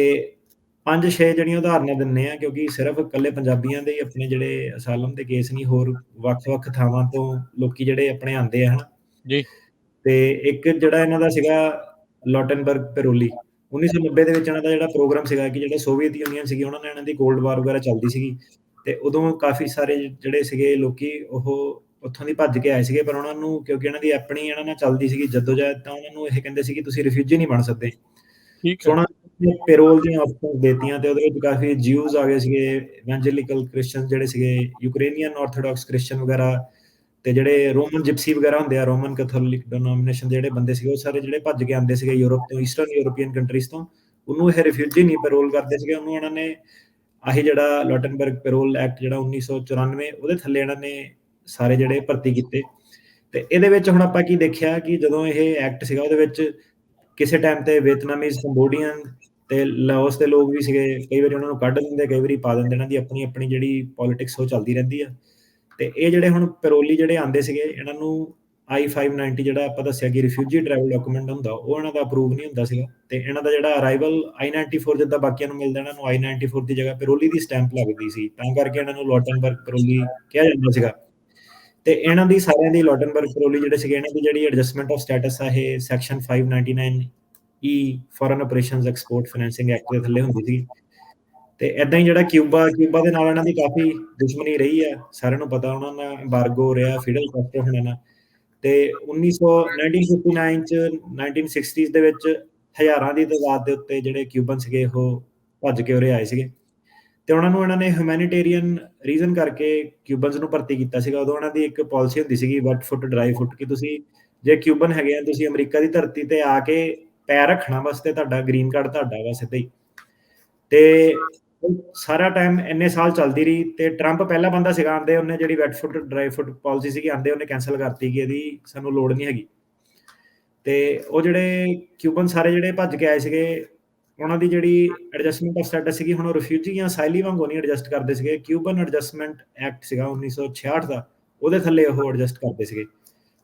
5-6 ਜਿਹੜੀਆਂ ਉਦਾਹਰਨਾਂ ਦਿੰਨੇ ਆ, ਕਿਉਂਕਿ ਸਿਰਫ ਇਕੱਲੇ ਪੰਜਾਬੀਆਂ ਦੇ ਹੀ ਆਪਣੇ ਜਿਹੜੇ ਅਸਾਲਮ ਦੇ ਕੇਸ ਨਹੀਂ, ਹੋਰ ਵੱਖ-ਵੱਖ ਥਾਵਾਂ ਤੋਂ ਲੋਕੀ ਜਿਹੜੇ ਆਪਣੇ ਆਉਂਦੇ ਆ ਹਨਾ। ਜੀ, ਤੇ ਇੱਕ ਜਿਹੜਾ ਇਹਨਾਂ ਦਾ ਸੀਗਾ ਲੋਟਨਬਰਗ ਪੈਰੋਲੀ, 1990 ਦੇ ਵਿੱਚ ਇਹਨਾਂ ਦਾ ਜਿਹੜਾ ਪ੍ਰੋਗਰਾਮ ਸੀਗਾ ਕਿ ਜਿਹੜੇ ਸੋਵੀਅਤ ਯੂਨੀਅਨ ਸੀਗੀ, ਉਹਨਾਂ ਨਾਲ ਇਹਨਾਂ ਦੀ ਕੋਲਡ ਵਾਰ ਵਗੈਰਾ ਚੱਲਦੀ ਸੀਗੀ, ਤੇ ਉਦੋਂ ਕਾਫੀ ਸਾਰੇ ਜਿਹੜੇ ਸੀਗੇ ਲੋਕੀ ਉਹ ਉੱਥੋਂ ਦੀ ਭੱਜ ਕੇ ਆਏ ਸੀਗੇ, ਪਰ ਉਹਨਾਂ ਨੂੰ ਕਿਉਂਕਿ ਇਹਨਾਂ ਦੀ ਆਪਣੀ ਇਹਨਾਂ ਨਾਲ ਚੱਲਦੀ ਸੀਗੀ ਜੱਦੋਜਹਿਦ, ਤਾਂ ਉਹਨਾਂ ਨੂੰ ਇਹ ਕਹਿੰਦੇ ਸੀ ਕਿ ਤੁਸੀਂ ਰਿਫਿਊਜੀ ਨਹੀਂ ਬਣ ਸਕਦੇ। ਠੀਕ ਸੋ ਹੈ। ਉਹਨਾਂ ਨੇ ਪੈਰੋਲ ਦੀਆਂ ਆਪਸ਼ਨਸ ਦੇਤੀਆਂ, ਤੇ ਉਹਦੇ ਵਿੱਚ ਕਾਫੀ ਜਿਊਜ਼ ਆ ਗਏ ਸੀਗੇ, ਇਵੈਂਜੇਲਿਕਲ ਕ੍ਰਿਸਚੀਅਨ ਜਿਹੜੇ ਸੀਗੇ, ਯੂਕਰੇਨੀਅਨ ਆਰਥੋਡਾਕਸ ਕ੍ਰਿਸਚੀਅਨ ਵਗੈਰਾ, ਤੇ ਜਿਹੜੇ ਰੋਮਨ ਜਿਪਸੀ ਵਗੈਰਾ ਹੁੰਦੇ ਆ, ਰੋਮਨ ਕੈਥੋਲਿਕ ਡਿਨੋਮੀਨੇਸ਼ਨ ਦੇ ਜਿਹੜੇ ਬੰਦੇ ਸੀਗੇ, ਉਹ ਸਾਰੇ ਜਿਹੜੇ ਭੱਜ ਕੇ ਆਉਂਦੇ ਸੀਗੇ ਯੂਰਪ ਤੋਂ, ਈਸਟਰਨ ਯੂਰੋਪੀਅਨ ਕੰਟਰੀਜ਼ ਤੋਂ, ਉਹਨੂੰ ਇਹ ਰਿਫਿਊਜੀ ਨਹੀਂ ਪੈਰੋਲ ਕਰਦੇ ਸੀਗੇ। ਉਹਨੂੰ ਇਹਨਾਂ ਨੇ ਆਹੀ ਜਿਹੜਾ ਲੋਟਨਬਰਗ ਪੈਰੋਲ ਐਕਟ ਜਿਹੜਾ 1994, ਉਹਦੇ ਥੱਲੇ ਇਹਨਾਂ ਨੇ ਸਾਰੇ ਜਿਹੜੇ ਭਰਤੀ ਕੀਤੇ। ਤੇ ਇਹਦੇ ਵਿੱਚ ਹੁਣ ਆਪਾਂ ਕੀ ਦੇਖਿਆ ਕਿ ਜਦੋਂ ਇਹ ਐਕਟ ਸੀਗਾ, ਉਹਦੇ ਵਿੱਚ ਕਿਸੇ ਟਾਈਮ ਤੇ ਵਿetnamese, ਕੰਬੋਡੀਅਨ ਤੇ ਲਾਓਸ ਦੇ ਲੋਕ ਵੀ ਸੀਗੇ। ਕਈ ਵਾਰੀ ਉਹਨਾਂ ਨੂੰ ਕੱਢ ਦਿੰਦੇ, ਕਈ ਵਾਰੀ ਪਾ ਦਿੰਦੇ। ਇਹਨਾਂ ਦੀ ਆਪਣੀ ਜਿਹੜੀ ਪੋਲਿਟਿਕਸ ਉਹ ਚੱਲਦੀ ਰਹਿੰਦੀ ਆ। ਤੇ ਇਹ ਜਿਹੜੇ ਹੁਣ ਪੈਰੋਲੀ ਜਿਹੜੇ ਆਉਂਦੇ ਸੀਗੇ, ਇਹਨਾਂ ਨੂੰ I-590 ਜਿਹੜਾ ਆਪਾਂ ਦੱਸਿਆ ਕਿ ਰਿਫਿਊਜੀ ਟਰੈਵਲ ਡਾਕੂਮੈਂਟ ਹੁੰਦਾ, ਉਹ ਇਹਨਾਂ ਦਾ ਅਪਰੂਵ ਨਹੀਂ ਹੁੰਦਾ ਸੀਗਾ। ਤੇ ਇਹਨਾਂ ਦਾ ਜਿਹੜਾ ਅਰਾਈਵਲ I-94 ਜਿੱਦਾਂ ਬਾਕੀਆਂ ਨੂੰ ਮਿਲਦਾ, ਇਹਨਾਂ ਨੂੰ I-94 ਦੀ ਜਗ੍ਹਾ ਪੈਰੋਲੀ ਦੀ ਸਟੈਂਪ ਲੱਗਦੀ ਸੀ, ਤਾਂ ਕਰਕੇ ਇਹਨਾਂ ਨੂੰ ਲੋਟਨਬਰਗ ਪੈਰੋਲੀ ਕਿਹਾ ਜਾਂਦਾ ਸੀਗਾ। ਤੇ ਇਹਨਾਂ ਦੀ ਸਾਰਿਆਂ ਦੀ ਲੋਟਨਬਰਗ ਪੈਰੋਲੀ ਜਿਹੜੇ ਸੀਗੇ, ਇਹਨਾਂ ਦੀ ਜਿਹੜੀ ਐਡਜਸਟਮੈਂਟ ਆਫ ਸਟੇਟਸ ਆ, ਇਹ section 599 foreign operations export financing act ਦੇ ਥੱਲੇ ਹੁੰਦੀ ਸੀ। ਤੇ ਏਦਾਂ ਹੀ ਜਿਹੜਾ ਕਿਊਬਾ ਦੇ ਨਾਲ ਇਹਨਾਂ ਦੀ ਕਾਫੀ ਦੁਸ਼ਮਣੀ ਰਹੀ ਆ, ਸਾਰਿਆਂ ਨੂੰ ਪਤਾ, ਉਹਨਾਂ ਨਾਲ ਐਮਬਾਰਗੋ ਰਿਹਾ ਫਿਡਲ ਕਾਸਟਰੋ ਹੋਣਾ ਨਾਲ। ਤੇ 1959 ਚ 1960s ਦੇ ਵਿੱਚ ਹਜ਼ਾਰਾਂ ਦੀ ਤਾਦਾਦ ਦੇ ਉੱਤੇ ਜਿਹੜੇ ਕਿਊਬਨ ਸੀਗੇ ਉਹ ਭੱਜ ਕੇ ਉਰੇ ਆਏ ਸੀਗੇ, ਤੇ ਉਹਨਾਂ ਨੂੰ ਇਹਨਾਂ ਨੇ ਹਿਊਮੈਨਿਟੇਰੀਅਨ ਰੀਜ਼ਨ ਕਰਕੇ ਕਿਊਬਨਸ ਨੂੰ ਭਰਤੀ ਕੀਤਾ ਸੀਗਾ। ਉਦੋਂ ਉਹਨਾਂ ਦੀ ਇੱਕ ਪਾਲਿਸੀ ਹੁੰਦੀ ਸੀਗੀ ਵੈਟ ਫੁੱਟ ਡਰਾਈ ਫੁੱਟ, ਕਿ ਤੁਸੀਂ ਜੇ ਕਿਊਬਨ ਹੈਗੇ ਆ, ਤੁਸੀਂ ਅਮਰੀਕਾ ਦੀ ਧਰਤੀ ਤੇ ਆ ਕੇ ਪੈਰ ਰੱਖਣਾ ਵਾਸਤੇ ਤੁਹਾਡਾ ਗ੍ਰੀਨ ਕਾਰਡ ਤੁਹਾਡਾ ਵਾ ਸਿੱਧਾ ਹੀ। ਤੇ ਸਾਰਾ ਟਾਈਮ ਇੰਨੇ ਸਾਲ ਚੱਲਦੀ ਰਹੀ, ਤੇ ਟਰੰਪ ਪਹਿਲਾ ਬੰਦਾ ਸੀਗਾ ਆਂਦੇ, ਉਹਨੇ ਜਿਹੜੀ ਵੈਟ ਫੁੱਟ ਡਰਾਈ ਫੁੱਟ ਪਾਲਿਸੀ ਸੀਗੀ ਆਂਦੇ ਉਹਨੇ ਕੈਂਸਲ ਕਰਤੀ ਕਿ ਇਹਦੀ ਸਾਨੂੰ ਲੋੜ ਨਹੀਂ ਹੈਗੀ। ਤੇ ਉਹ ਜਿਹੜੇ ਕਿਊਬਨ ਸਾਰੇ ਜਿਹੜੇ ਭੱਜ ਕੇ ਆਏ ਸੀਗੇ, ਉਹਨਾਂ ਦੀ ਜਿਹੜੀ ਐਡਜਸਟਮੈਂਟ ਆਫ ਸਟੇਟਸ ਸੀਗੀ, ਹੁਣ ਉਹ ਰਿਫਿਊਜੀ ਜਾਂ ਅਸਾਈਲੀ ਵਾਂਗੂ ਨਹੀਂ ਐਡਜਸਟ ਕਰਦੇ ਸੀਗੇ। ਕਿਊਬਨ ਐਡਜਸਟਮੈਂਟ ਐਕਟ ਸੀਗਾ 1966 ਦਾ, ਉਹਦੇ ਥੱਲੇ ਉਹ ਐਡਜਸਟ ਕਰਦੇ ਸੀਗੇ,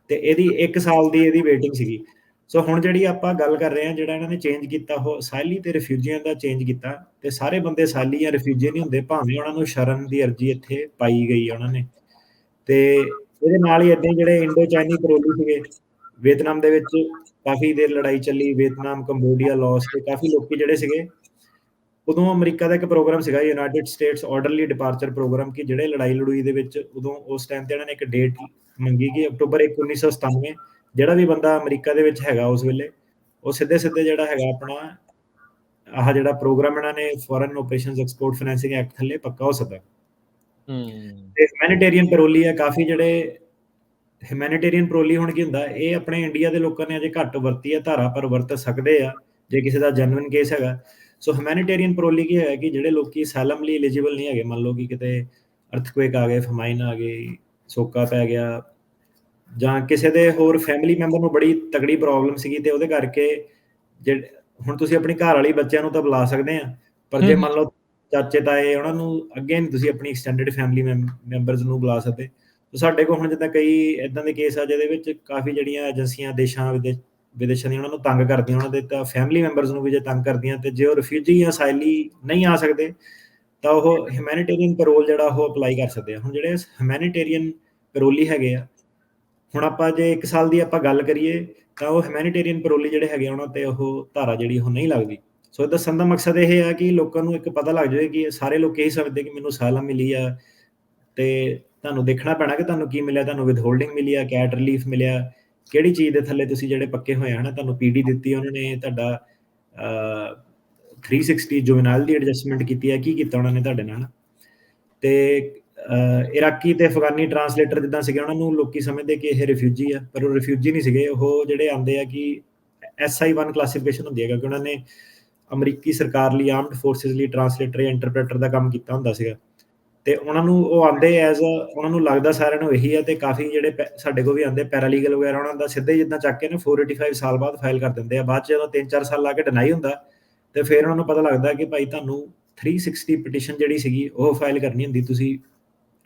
ਤੇ ਇਹਦੀ 1 ਸਾਲ ਦੀ ਇਹਦੀ ਵੇਟਿੰਗ ਸੀਗੀ। ਸੋ ਹੁਣ ਜਿਹੜੀ ਆਪਾਂ ਗੱਲ ਕਰ ਰਹੇ ਹਾਂ, ਜਿਹੜਾ ਇਹਨਾਂ ਨੇ ਚੇਂਜ ਕੀਤਾ ਉਹ ਅਸਾਈਲੀ ਤੇ ਰਿਫਿਊਜੀਆਂ ਦਾ ਚੇਂਜ ਕੀਤਾ, ਤੇ ਸਾਰੇ ਬੰਦੇ ਅਸਾਈਲੀ ਜਾਂ ਰਿਫਿਊਜੀ ਨਹੀਂ ਹੁੰਦੇ, ਭਾਵੇਂ ਉਹਨਾਂ ਨੂੰ ਸ਼ਰਨ ਦੀ ਅਰਜੀ ਇੱਥੇ ਪਾਈ ਗਈ ਉਹਨਾਂ ਨੇ। ਤੇ ਇਹਦੇ ਨਾਲ ਹੀ ਏਦਾਂ ਹੀ ਜਿਹੜੇ ਇੰਡੋ ਚਾਈਨੀ ਪੈਰੋਲੀ ਸੀਗੇ, ਵੀਅਤਨਾਮ ਦੇ ਵਿੱਚ ਕਾਫੀ ਦੇਰ ਲੜਾਈ ਚੱਲੀ, ਵੀਅਤਨਾਮ, ਕੰਬੋਡੀਆ, ਲਾਓਸ ਤੇ ਕਾਫੀ ਲੋਕੀ ਜਿਹੜੇ ਸੀਗੇ ਉਦੋਂ ਅਮਰੀਕਾ ਦਾ ਇੱਕ ਪ੍ਰੋਗਰਾਮ ਸੀਗਾ ਯੂਨਾਈਟਿਡ ਸਟੇਟਸ ਆਰਡਰਲੀ ਡਿਪਾਰਚਰ ਪ੍ਰੋਗਰਾਮ, ਕਿ ਜਿਹੜੇ ਲੜਾਈ-ਲੜੂਈ ਦੇ ਵਿੱਚ ਉਦੋਂ ਉਸ ਟਾਈਮ ਤੇ ਇਹਨਾਂ ਨੇ ਇੱਕ ਡੇਟ ਮੰਗੀ ਕਿ ਅਕਤੂਬਰ 1, 1997 ਜਿਹੜਾ ਵੀ ਬੰਦਾ ਅਮਰੀਕਾ ਦੇ ਵਿੱਚ ਹੈਗਾ ਉਸ ਵੇਲੇ, ਉਹ ਸਿੱਧੇ-ਸਿੱਧੇ ਜਿਹੜਾ ਹੈਗਾ ਆਪਣਾ ਆਹ ਜਿਹੜਾ ਪ੍ਰੋਗਰਾਮ ਇਹਨਾਂ ਨੇ foreign operations export financing act ਥੱਲੇ ਪੱਕਾ ਹੋ ਸਕਦਾ। ਤੇ ਹਿਊਮੈਨਿਟੇਰੀਅਨ ਪੈਰੋਲੀ ਆ, ਕਾਫੀ ਜਿਹੜੇ ਹਿਊਮੈਨਿਟੇਰੀਅਨ ਪੈਰੋਲੀ ਹੁਣ ਕੀ ਹੁੰਦਾ, ਇਹ ਆਪਣੇ ਇੰਡੀਆ ਦੇ ਲੋਕਾਂ ਨੇ ਅਜੇ ਘੱਟ ਵਰਤੀ ਹੈ ਧਾਰਾ, ਪਰ ਵਰਤ ਸਕਦੇ ਆ ਜੇ ਕਿਸੇ ਦਾ ਜੈਨੂਇਨ ਕੇਸ ਹੈਗਾ। ਸੋ ਹਿਊਮੈਨਿਟੇਰੀਅਨ ਪੈਰੋਲੀ ਕੀ ਹੈ ਕਿ ਜਿਹੜੇ ਲੋਕੀ ਅਸਾਈਲਮ ਲਈ ਐਲੀਜੀਬਲ ਨਹੀਂ ਹੈਗੇ, ਮੰਨ ਲਓ ਕਿ ਕਿਤੇ ਅਰਥਕੁਏਕ ਆ ਗਏ, ਫਮਾਈਨ ਆ ਗਈ, ਸੋਕਾ ਪੈ ਗਿਆ, ਜਾਂ ਕਿਸੇ ਦੇ ਹੋਰ ਫੈਮਿਲੀ ਮੈਂਬਰ ਨੂੰ ਬੜੀ ਤਗੜੀ ਪ੍ਰੋਬਲਮ ਸੀਗੀ ਤੇ ਉਹਦੇ ਕਰਕੇ ਜਿਹੜੇ ਹੁਣ ਤੁਸੀਂ ਆਪਣੀ ਘਰ ਵਾਲੀ ਬੱਚਿਆਂ ਨੂੰ ਤਾਂ ਬੁਲਾ ਸਕਦੇ ਆ, ਪਰ ਜੇ ਮੰਨ ਲਓ ਚਾਚੇ ਤਾਏ ਉਹਨਾਂ ਨੂੰ ਅੱਗੇ ਨਹੀਂ ਤੁਸੀਂ ਆਪਣੀ ਐਕਸਟੈਂਡਡ ਫੈਮਿਲੀ ਮੈਂਬਰਸ ਨੂੰ ਬੁਲਾ ਸਕਦੇ। ਸਾਡੇ ਕੋਲ ਹੁਣ ਜਿੱਦਾਂ ਕਈ ਇਦਾਂ ਦੇ ਕੇਸ ਆ ਜਿਹਦੇ ਵਿੱਚ ਕਾਫੀ ਜਿਹੜੀਆਂ ਏਜੰਸੀਆਂ ਦੇਸ਼ਾਂ ਵਿਦੇਸ਼ਾਂ ਦੀਆਂ ਉਹਨਾਂ ਨੂੰ ਤੰਗ ਕਰਦੀਆਂ, ਉਹਨਾਂ ਦੇ ਤਾਂ ਫੈਮਿਲੀ ਮੈਂਬਰਸ ਨੂੰ ਵੀ ਜੇ ਤੰਗ ਕਰਦੀਆਂ, ਤੇ ਜੇ ਉਹ ਰਿਫਿਊਜੀ ਜਾਂ ਅਸਾਈਲੀ ਨਹੀਂ ਆ ਸਕਦੇ ਤਾਂ ਉਹ ਹਿਊਮੈਨਿਟੇਰੀਅਨ ਪੈਰੋਲ ਜਿਹੜਾ ਉਹ ਅਪਲਾਈ ਕਰ ਸਕਦੇ ਆ। ਹੁਣ ਜਿਹੜੇ ਹਿਊਮੈਨਿਟੇਰੀਅਨ ਪੈਰੋਲੀ ਹੈਗੇ ਆ, ਹੁਣ ਆਪਾਂ ਜੇ 1 ਸਾਲ ਦੀ ਆਪਾਂ ਗੱਲ ਕਰੀਏ ਤਾਂ ਉਹ ਹਿਊਮੈਨਿਟੇਰੀਅਨ ਪੈਰੋਲੀ ਜਿਹੜੇ ਹੈਗੇ ਉਹਨਾਂ ਤੇ ਉਹ ਧਾਰਾ ਜਿਹੜੀ ਉਹ ਨਹੀਂ ਲੱਗਦੀ। ਸੋ ਦੱਸਣ ਦਾ ਮਕਸਦ ਇਹ ਹੈ ਕਿ ਲੋਕਾਂ ਨੂੰ ਇੱਕ ਪਤਾ ਲੱਗ ਜਾਵੇ ਕਿ ਸਾਰੇ ਲੋਕ ਇਹੀ ਸਮਝਦੇ ਕਿ ਮੈਨੂੰ ਅਸਾਈਲਮ ਮਿਲੀ ਆ, ਤੇ ਤੁਹਾਨੂੰ ਦੇਖਣਾ ਪੈਣਾ ਕਿ ਤੁਹਾਨੂੰ ਕੀ ਮਿਲਿਆ, ਤੁਹਾਨੂੰ ਵਿਦਹੋਲਡਿੰਗ ਮਿਲੀ ਆ, ਕੈਟ ਰਿਲੀਫ ਮਿਲਿਆ, ਕਿਹੜੀ ਚੀਜ਼ ਦੇ ਥੱਲੇ ਤੁਸੀਂ ਜਿਹੜੇ ਪੱਕੇ ਹੋਏ ਹਨ, ਤੁਹਾਨੂੰ ਪੀਡੀ ਦਿੱਤੀ ਉਹਨਾਂ ਨੇ, ਤੁਹਾਡਾ 360 ਜੁਵੈਨਾਈਲ ਦੀ ਐਡਜਸਟਮੈਂਟ ਕੀਤੀ ਹੈ, ਕੀ ਕੀਤਾ ਉਹਨਾਂ ਨੇ ਤੁਹਾਡੇ ਨਾਲ। ਤੇ ਇਰਾਕੀ ਤੇ ਅਫਗਾਨੀ ਟਰਾਂਸਲੇਟਰ ਜਿੱਦਾਂ ਸੀਗੇ, ਉਹਨਾਂ ਨੂੰ ਲੋਕੀ ਸਮਝਦੇ ਕਿ ਇਹ ਰਿਫਿਊਜੀ ਆ, ਪਰ ਉਹ ਰਿਫਿਊਜੀ ਨਹੀਂ ਸੀਗੇ। ਉਹ ਜਿਹੜੇ ਆਉਂਦੇ ਆ ਕਿ SI1 ਕਲਾਸੀਫਿਕੇਸ਼ਨ ਹੁੰਦੀ ਹੈ, ਕਿਉਂਕਿ ਉਹਨਾਂ ਨੇ ਅਮਰੀਕੀ ਸਰਕਾਰ ਲਈ ਆਰਮਡ ਫੋਰਸਿਸ ਲਈ ਟਰਾਂਸਲੇਟਰ ਜਾਂ ਇੰਟਰਪ੍ਰੇਟਰ ਦਾ ਕੰਮ ਕੀਤਾ ਹੁੰਦਾ ਸੀਗਾ, ਤੇ ਉਹਨਾਂ ਨੂੰ ਉਹ ਆਉਂਦੇ ਐਜ਼ ਉਹਨਾਂ ਨੂੰ ਲੱਗਦਾ ਸਾਰਿਆਂ ਨੂੰ ਇਹੀ ਆ, ਤੇ ਕਾਫੀ ਜਿਹੜੇ ਸਾਡੇ ਕੋਲ ਵੀ ਆਉਂਦੇ ਪੈਰਾਲੀਗਲ ਵਗੈਰਾ, ਉਹਨਾਂ ਦਾ ਸਿੱਧੇ ਜਿੱਦਾਂ ਚੱਕ ਕੇ ਨਾ 485 ਸਾਲ ਬਾਅਦ ਫਾਈਲ ਕਰ ਦਿੰਦੇ ਆ। ਬਾਅਦ ਚ ਜਦੋਂ 3-4 ਸਾਲ ਲਾ ਕੇ ਡਿਨਾਈ ਹੁੰਦਾ, ਤੇ ਫਿਰ ਉਹਨਾਂ ਨੂੰ ਪਤਾ ਲੱਗਦਾ ਕਿ ਭਾਈ ਤੁਹਾਨੂੰ 360 ਪਟੀਸ਼ਨ ਜਿਹੜੀ ਸੀਗੀ ਉਹ ਫਾਈਲ ਕਰਨੀ ਹੁੰਦੀ, ਤੁਸੀਂ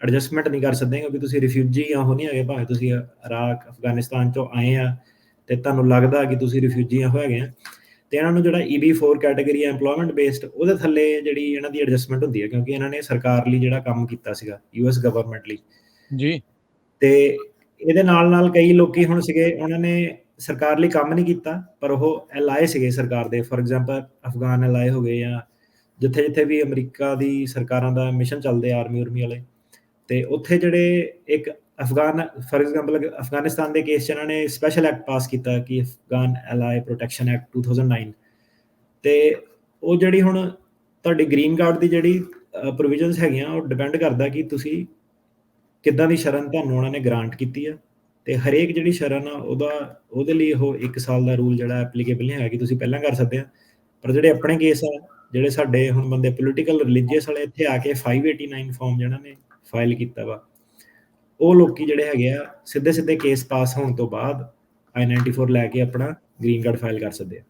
ਐਡਜਸਟਮੈਂਟ ਨਹੀਂ ਕਰ ਸਕਦੇ ਕਿਉਂਕਿ ਤੁਸੀਂ ਰਿਫਿਊਜੀ ਆ, ਉਹ ਨਹੀਂ ਹੈਗੇ, ਭਾਵੇਂ ਤੁਸੀਂ ਇਰਾਕ ਅਫਗਾਨਿਸਤਾਨ ਚੋਂ ਆਏ ਆ ਤੇ ਤੁਹਾਨੂੰ ਲੱਗਦਾ ਕਿ ਤੁਸੀਂ ਰਿਫਿਊਜੀ ਹੋ ਹੈਗੇ ਆ, ਤੇ ਇਹਨਾਂ ਨੂੰ ਜਿਹੜਾ EB4 ਕੈਟਾਗਰੀ ਹੈ EMPLOYMENT ਬੇਸਡ, ਉਹਦੇ ਥੱਲੇ ਜਿਹੜੀ ਇਹਨਾਂ ਦੀ ਐਡਜਸਟਮੈਂਟ ਹੁੰਦੀ ਹੈ, ਕਿਉਂਕਿ ਇਹਨਾਂ ਨੇ ਸਰਕਾਰ ਲਈ ਜਿਹੜਾ ਕੰਮ ਕੀਤਾ ਸੀਗਾ, US ਗਵਰਨਮੈਂਟ ਲਈ ਜੀ। ਤੇ ਇਹਦੇ ਨਾਲ ਕਈ ਲੋਕੀ ਹੁਣ ਸੀਗੇ, ਉਹਨਾਂ ਨੇ ਸਰਕਾਰ ਲਈ ਕੰਮ ਨਹੀਂ ਕੀਤਾ, ਪਰ ਉਹ LI ਸੀਗੇ ਸਰਕਾਰ ਦੇ। ਫੋਰ ਐਗਜ਼ਾਮਪਲ ਅਫਗਾਨ LI ਹੋ ਗਏ, ਜਾਂ ਜਿੱਥੇ ਵੀ ਅਮਰੀਕਾ ਦੀ ਸਰਕਾਰਾਂ ਦਾ ਮਿਸ਼ਨ ਚੱਲਦੇ ਆਰਮੀ ਉਰਮੀ ਵਾਲੇ, ਤੇ ਉੱਥੇ ਜਿਹੜੇ ਇੱਕ ਫੋਰ ਐਗਜ਼ਾਮਪਲ ਅਫਗਾਨਿਸਤਾਨ ਦੇ ਕੇਸ 'ਚ ਇਹਨਾਂ ਨੇ ਸਪੈਸ਼ਲ ਐਕਟ ਪਾਸ ਕੀਤਾ ਕਿ ਅਫਗਾਨ LI ਪ੍ਰੋਟੈਕਸ਼ਨ ਐਕਟ 2009, ਤੇ ਉਹ ਜਿਹੜੀ ਹੁਣ ਤੁਹਾਡੀ ਗ੍ਰੀਨ ਕਾਰਡ ਦੀ ਜਿਹੜੀ ਪ੍ਰੋਵੀਜ਼ਨਸ ਹੈਗੀਆਂ, ਉਹ ਡਿਪੈਂਡ ਕਰਦਾ ਕਿ ਤੁਸੀਂ ਕਿੱਦਾਂ ਦੀ ਸ਼ਰਨ ਤੁਹਾਨੂੰ ਉਹਨਾਂ ਨੇ ਗ੍ਰਾਂਟ ਕੀਤੀ ਆ, ਤੇ ਹਰੇਕ ਜਿਹੜੀ ਸ਼ਰਨ ਆ ਉਹਦੇ ਲਈ ਉਹ 1 ਸਾਲ ਦਾ ਰੂਲ ਜਿਹੜਾ ਐਪਲੀਕੇਬਲ ਨਹੀਂ ਹੈਗਾ ਕਿ ਤੁਸੀਂ ਪਹਿਲਾਂ ਕਰ ਸਕਦੇ ਆ। ਪਰ ਜਿਹੜੇ ਆਪਣੇ ਕੇਸ ਆ, ਜਿਹੜੇ ਸਾਡੇ ਹੁਣ ਬੰਦੇ ਪੋਲੀਟੀਕਲ ਰਿਲੀਜੀਅਸ ਵਾਲੇ ਇੱਥੇ ਆ ਕੇ 589 ਫਾਰਮ ਜਿਹਨਾਂ ਨੇ ਫਾਈਲ ਕੀਤਾ ਵਾ, ਉਹ ਲੋਕੀ ਜਿਹੜੇ ਹੈਗੇ ਆ ਸਿੱਧੇ ਕੇਸ ਪਾਸ ਹੋਣ ਤੋਂ ਬਾਅਦ I-94 ਲੈ ਕੇ ਆਪਣਾ ਗ੍ਰੀਨ ਕਾਰਡ ਫਾਈਲ ਕਰ ਸਕਦੇ ਆ।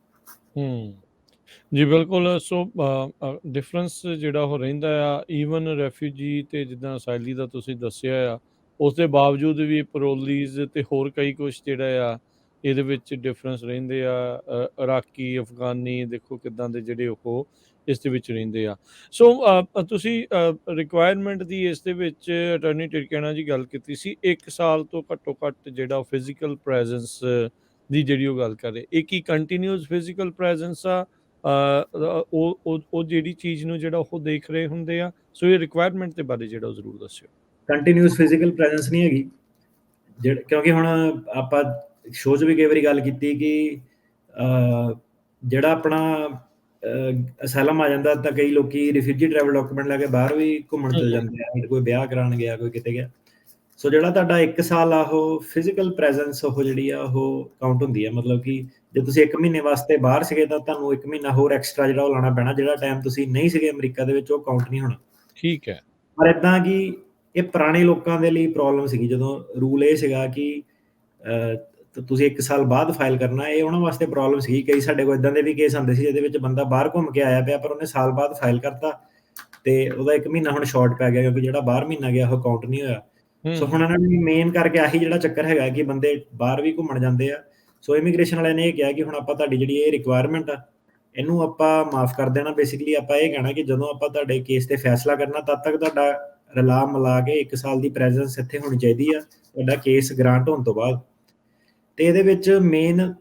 ਜੀ ਬਿਲਕੁਲ। ਸੋ ਡਿਫਰੈਂਸ ਜਿਹੜਾ ਉਹ ਰਹਿੰਦਾ ਆ, ਈਵਨ ਰੈਫਿਊਜੀ ਤੇ ਜਿੱਦਾਂ ਅਸਾਈਲੀ ਦਾ ਤੁਸੀਂ ਦੱਸਿਆ ਆ, ਉਸ ਦੇ ਬਾਵਜੂਦ ਵੀ ਪੈਰੋਲੀਜ਼ ਤੇ ਹੋਰ ਕਈ ਕੁਛ ਜਿਹੜਾ ਆ ਇਹਦੇ ਵਿੱਚ ਡਿਫਰੈਂਸ ਰਹਿੰਦੇ ਆ। ਇਰਾਕੀ ਅਫਗਾਨੀ ਦੇਖੋ ਕਿੱਦਾਂ ਦੇ ਜਿਹੜੇ ਉਹ ਇਸ ਦੇ ਵਿੱਚ ਰਹਿੰਦੇ ਆ। ਸੋ ਤੁਸੀਂ ਰਿਕੁਆਇਰਮੈਂਟ ਦੀ ਇਸ ਦੇ ਵਿੱਚ ਅਟਾਰਨੀ ਟਿਰਕੈਨਾ ਜੀ ਗੱਲ ਕੀਤੀ ਸੀ, 1 ਸਾਲ ਤੋਂ ਘੱਟੋ ਘੱਟ ਜਿਹੜਾ ਫਿਜ਼ੀਕਲ ਪ੍ਰੈਜ਼ੈਂਸ ਦੀ ਜਿਹੜੀ ਉਹ ਗੱਲ ਕਰ ਰਹੇ, ਇਹ ਕੀ ਕੰਟੀਨਿਊਸ ਫਿਜ਼ੀਕਲ ਪ੍ਰੈਜ਼ੈਂਸ ਆ, ਉਹ ਜਿਹੜੀ ਚੀਜ਼ ਨੂੰ ਜਿਹੜਾ ਉਹ ਦੇਖ ਰਹੇ ਹੁੰਦੇ ਆ। ਸੋ ਇਹ ਰਿਕੁਆਇਰਮੈਂਟ ਦੇ ਬਾਰੇ ਜਿਹੜਾ ਉਹ ਜ਼ਰੂਰ ਦੱਸਿਓ। ਕੰਟੀਨਿਊਸ ਫਿਜ਼ੀਕਲ ਪ੍ਰੈਜ਼ੈਂਸ ਨਹੀਂ ਹੈਗੀ, ਕਿਉਂਕਿ ਹੁਣ ਆਪਾਂ ਸ਼ੋਅ 'ਚ ਵੀ ਕਈ ਵਾਰੀ ਗੱਲ ਕੀਤੀ ਕਿ ਜਿਹੜਾ ਆਪਣਾ ਅਸਾਈਲਮ ਆ ਜਾਂਦਾ, ਤਾਂ ਕਈ ਲੋਕੀ ਰਿਫਿਊਜੀ ਟਰੈਵਲ ਡਾਕੂਮੈਂਟ ਲੈ ਕੇ ਬਾਹਰ ਵੀ ਘੁੰਮਣ ਚਲੇ ਜਾਂਦੇ ਆ, ਕੋਈ ਵਿਆਹ ਕਰਾਉਣ ਗਿਆ, ਕੋਈ ਕਿਤੇ ਗਿਆ। ਸੋ ਜਿਹੜਾ ਤੁਹਾਡਾ 1 ਸਾਲ ਆ, ਉਹ ਫਿਜ਼ੀਕਲ ਪ੍ਰੈਜ਼ੈਂਸ ਉਹ ਜਿਹੜੀ ਆ ਉਹ ਕਾਊਂਟ ਹੁੰਦੀ ਆ। ਮਤਲਬ ਕਿ ਜੇ ਤੁਸੀਂ 1 ਮਹੀਨੇ ਵਾਸਤੇ ਬਾਹਰ ਸੀਗੇ ਤਾਂ ਤੁਹਾਨੂੰ 1 ਮਹੀਨਾ ਹੋਰ ਐਕਸਟਰਾ ਜਿਹੜਾ ਉਹ ਲਾਉਣਾ ਪੈਣਾ, ਜਿਹੜਾ ਟਾਈਮ ਤੁਸੀਂ ਨਹੀਂ ਸੀਗੇ ਅਮਰੀਕਾ ਦੇ ਵਿੱਚ ਉਹ ਕਾਊਂਟ ਨਹੀਂ ਹੋਣਾ। ਠੀਕ ਹੈ। ਪਰ ਇੱਦਾਂ ਕਿ ਇਹ ਪੁਰਾਣੇ ਲੋਕਾਂ ਦੇ ਲਈ ਪ੍ਰੋਬਲਮ ਸੀਗੀ, ਜਦੋਂ ਰੂਲ ਇਹ ਸੀਗਾ ਕਿ ਤੁਸੀਂ 1 ਸਾਲ ਬਾਅਦ ਫਾਈਲ ਕਰਨਾ, ਇਹ ਉਹਨਾਂ ਵਾਸਤੇ ਪ੍ਰੋਬਲਮ ਸੀਗੀ। ਕਈ ਸਾਡੇ ਕੋਲ ਇੱਦਾਂ ਦੇ ਵੀ ਕੇਸ ਆਉਂਦੇ ਸੀ ਜਿਹਦੇ ਵਿੱਚ ਬੰਦਾ ਬਾਹਰ ਘੁੰਮ ਕੇ ਆਇਆ ਪਿਆ, ਪਰ ਉਹਨੇ ਸਾਲ ਬਾਅਦ ਫਾਈਲ ਕਰਤਾ, ਤੇ ਉਹਦਾ 1 ਮਹੀਨਾ ਹੁਣ ਸ਼ਾਰਟ ਪੈ ਗਿਆ, ਕਿਉਂਕਿ ਜਿਹੜਾ ਬਾਹਰ ਮਹੀਨਾ ਗਿਆ ਉਹ ਕਾਊਂਟ ਨਹੀਂ ਹੋਇਆ। ਸੋ ਹੁਣ ਇਹਨਾਂ ਨੇ ਮੇਨ ਕਰਕੇ ਆਹੀ ਜਿਹੜਾ ਚੱਕਰ ਹੈਗਾ ਕਿ ਬੰਦੇ ਬਾਹਰ ਵੀ ਘੁੰਮਣ ਜਾਂਦੇ ਆ। ਸੋ ਇਮੀਗ੍ਰੇਸ਼ਨ ਵਾਲਿਆਂ ਨੇ ਇਹ ਕਿਹਾ ਕਿ ਹੁਣ ਆਪਾਂ ਤੁਹਾਡੀ ਜਿਹੜੀ ਇਹ ਰਿਕੁਆਇਰਮੈਂਟ ਆ, ਇਹਨੂੰ ਆਪਾਂ ਮਾਫ ਕਰ ਦੇਣਾ। ਬੇਸਿਕਲੀ ਆਪਾਂ ਇਹ ਕਹਿਣਾ ਕਿ ਜਦੋਂ ਆਪਾਂ ਤੁਹਾਡੇ ਕੇਸ ਤੇ ਫੈਸਲਾ ਕਰਨਾ, ਤਦ ਤੱਕ ਤੁਹਾਡਾ ਰਲਾ ਮਿਲਾ ਕੇ 1 ਸਾਲ ਦੀ ਪ੍ਰੈਜ਼ੈਂਸ ਇੱਥੇ ਹੋਣੀ ਚਾਹੀਦੀ ਆ, ਤੁਹਾਡਾ ਕੇਸ ਗ੍ਰਾਂਟ ਹੋਣ ਤੋਂ ਬਾਅਦ। ਤੇ ਇਹਦੇ ਵਿੱਚ ਮੇਨ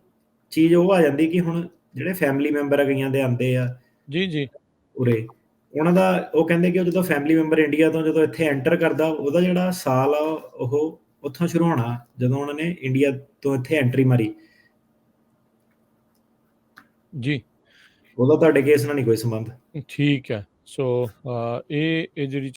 ਚੀਜ਼ ਉਹ ਆ ਜਾਂਦੀ ਕਿ ਹੁਣ ਜਿਹੜੇ ਫੈਮਿਲੀ ਮੈਂਬਰ ਆ ਕਈਆਂ ਦੇ ਆਉਂਦੇ ਆ, ਜੀ, ਉਰੇ, ਉਹਨਾਂ ਦਾ ਉਹ ਕਹਿੰਦੇ ਕਿ ਉਹ ਜਦੋਂ ਫੈਮਿਲੀ ਮੈਂਬਰ ਇੰਡੀਆ ਤੋਂ ਜਦੋਂ ਇੱਥੇ ਐਂਟਰ ਕਰਦਾ, ਉਹਦਾ ਜਿਹੜਾ ਸਾਲ ਆ ਉਹ ਉੱਥੋਂ ਸ਼ੁਰੂ ਹੋਣਾ ਜਦੋਂ ਉਹਨਾਂ ਨੇ ਇੰਡੀਆ ਤੋਂ ਇੱਥੇ ਐਂਟਰੀ ਮਾਰੀ। ਜੀ। ਉਹਦਾ ਤੁਹਾਡੇ ਕੇਸ ਨਾਲ ਨਹੀਂ ਕੋਈ ਸੰਬੰਧ। ਠੀਕ ਹੈ। ਸੋ ਇਹ ਜਿਹੜੀ